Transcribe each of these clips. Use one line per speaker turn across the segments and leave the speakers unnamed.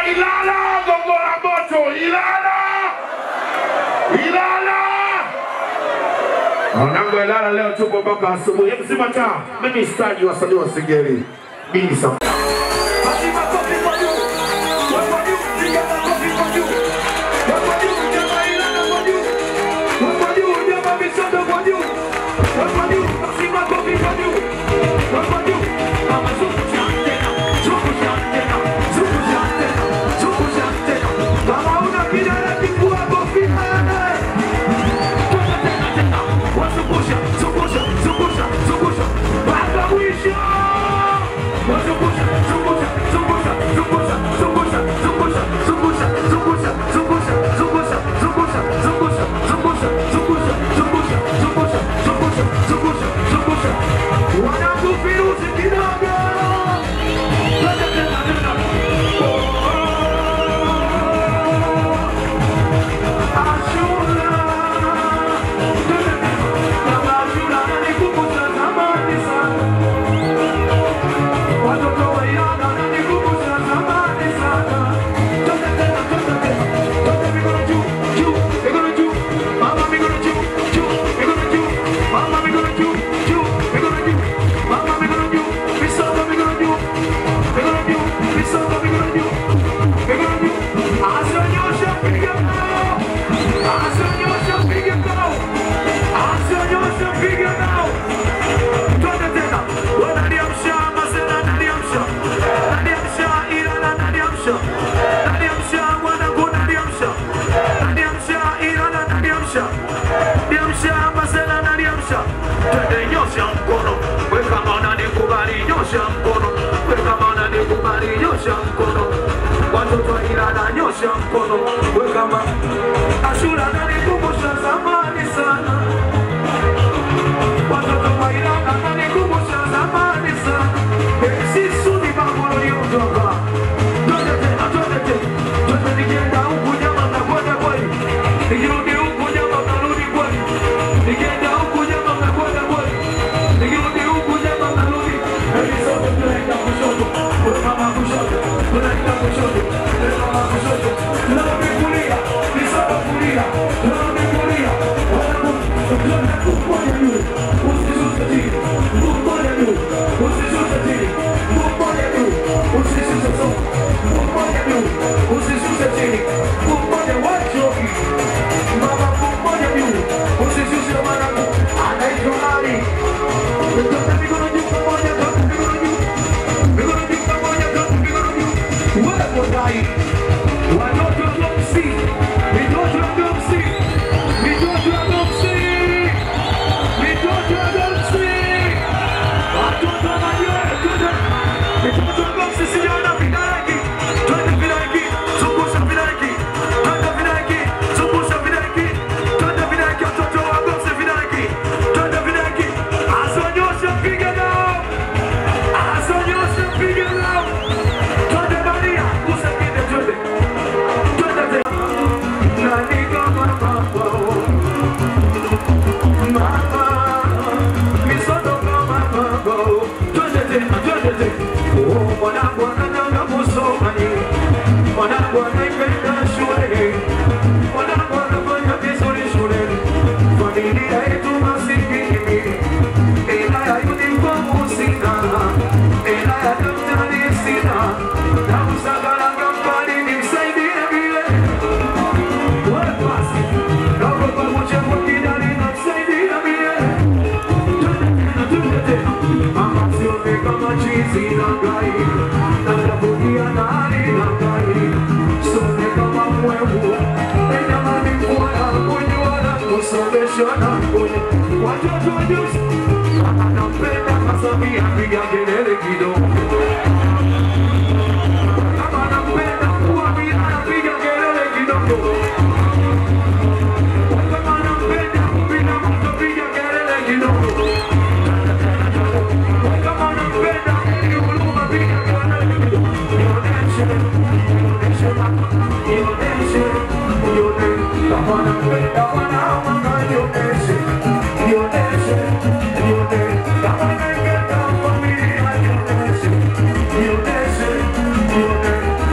Ilala, Gongora Moto, Ilala! Ilala! Wanangu Ilala leo tupo mpaka asubuhi. Hebu sima taa, mimi staji wasanii wa Singeli. Bini Sam.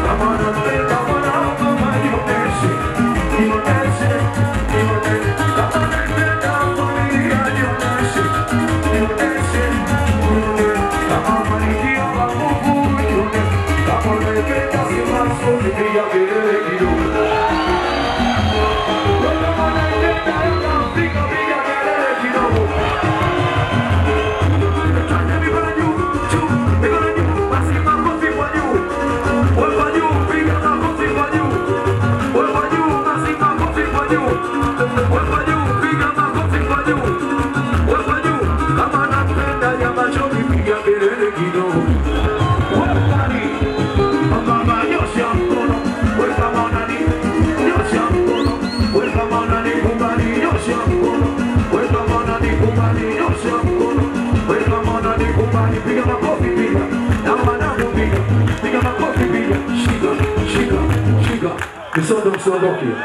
I'm on a makofi piga kelele kidogo. Wewe unaitenda Yanga Afrika piga kelele kidogo. Twende mikono juu, juu, mikono juu, basi makofi kwa juu. Wewe kwa juu piga makofi kwa juu. Wewe kwa juu basi makofi kwa juu. Wewe kwa juu piga makofi kwa juu. Wewe kwa juu kama napenda nyama choma piga kelele kidogo. Piga makofi piga, na wanangu piga, piga makofi piga, shika, shika, shika.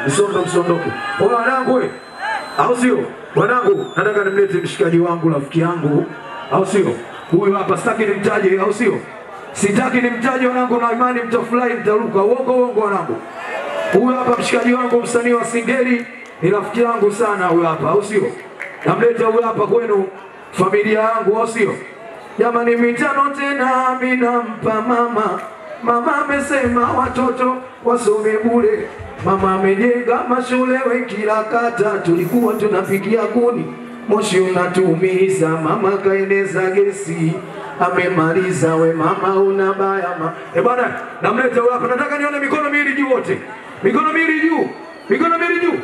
Msondoke. Wanangu we, au sio? Wanangu, nataka nimlete mshikaji wangu, rafiki yangu, au sio? Huyu hapa sitaki nimtaje, au sio? Sitaki nimtaje wanangu, na imani mtafurahi, mtaruka. Uongo wanangu. Huyu hapa mshikaji wangu, msanii wa Singeli, ni rafiki yangu sana huyu hapa, au sio? Namleta huyu hapa kwenu, familia yangu, au sio? Jamani mitano tena minampa mama. Mama amesema watoto wasome bure. Mama amejenga mashule kila kata. Tulikuwa tunapigia kuni, moshi unatumiza. Mama kaeneza gesi, amemaliza. We mama una baya bwana, namleta hapa. Nataka nione mikono miwili juu wote. Mikono miwili juu. Mikono miwili juu.